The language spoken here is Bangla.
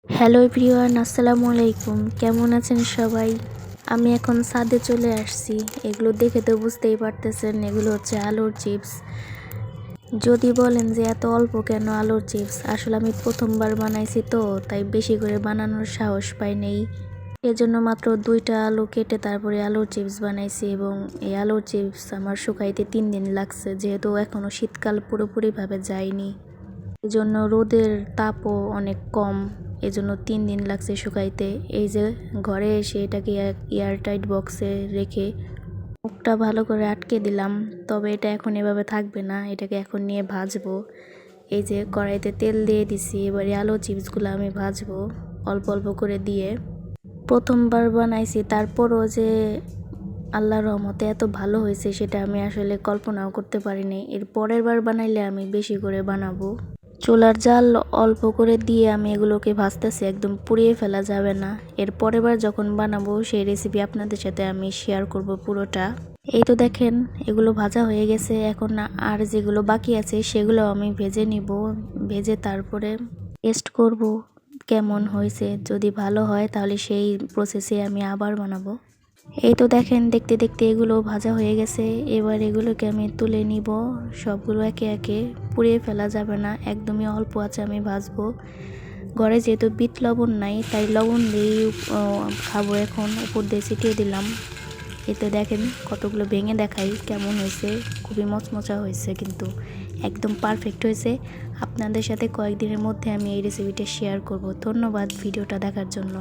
হ্যালো এভরিওয়ান, আসসালামু আলাইকুম। কেমন আছেন সবাই? আমি এখন ছাদে চলে আসছি। এগুলো দেখে তো বুঝতেই পারতেছেন, এগুলো হচ্ছে আলুর চিপস। যদি বলেন যে এত অল্প কেন আলুর চিপস, আসলে আমি প্রথমবার বানাইছি তো, তাই বেশি করে বানানোর সাহস পাই নেই। এজন্য মাত্র 2টা আলু কেটে তারপরে আলুর চিপস বানাইছি, এবং এই আলুর চিপস আমার শুকাইতে 3 দিন লাগছে, যেহেতু এখনও শীতকাল পুরোপুরিভাবে যায়নি। এজন্য রোদের তাপও অনেক কম, এজন্য 3 দিন লাগছে শুকাইতে। এই যে ঘরে এসে এটাকে এয়ারটাইট বক্সে রেখে মুখটা ভালো করে আটকে দিলাম। তবে এটা এখন এভাবে থাকবে না, এটাকে এখন নিয়ে ভাজবো। এই যে কড়াইতে তেল দিয়ে দিছি, এবারে আলু চিপসগুলো আমি ভাজবো অল্প অল্প করে দিয়ে। প্রথমবার বানাইছি, তারপরও যে আল্লাহর রহমতে এত ভালো হয়েছে সেটা আমি আসলে কল্পনাও করতে পারিনি। এর পরের বার বানাইলে আমি বেশি করে বানাবো। চুলার জাল অল্প করে দিয়ে আমি এগুলোকে ভাজতেছি, একদম পুড়িয়ে ফেলা যাবে না। এর পরের বার যখন বানাবো সেই রেসিপি আপনাদের সাথে আমি শেয়ার করব পুরোটা। এই তো দেখেন, এগুলো ভাজা হয়ে গেছে। এখন আর যেগুলো বাকি আছে সেগুলো আমি ভেজে নিব। ভেজে তারপরে টেস্ট করব কেমন হয়েছে। যদি ভালো হয় তাহলে সেই প্রসেসে আমি আবার বানাবো। এই তো দেখেন, দেখতে দেখতে এগুলো ভাজা হয়ে গেছে। এবার এগুলোকে আমি তুলে নিব। সবগুলো একে একে, পুড়িয়ে ফেলা যাবে না, একদমই অল্প আছে আমি ভাজবো। ঘরে যেহেতু বিট লবণ নাই, তাই লবণ দিয়েই খাবো। এখন উপর দিয়ে ছিটিয়ে দিলাম। এতে দেখেন কতগুলো ভেঙে দেখাই কেমন হয়েছে। খুবই মচমচা হয়েছে, কিন্তু একদম পারফেক্ট হয়েছে। আপনাদের সাথে কয়েকদিনের মধ্যে আমি এই রেসিপিটা শেয়ার করব। ধন্যবাদ ভিডিওটা দেখার জন্য।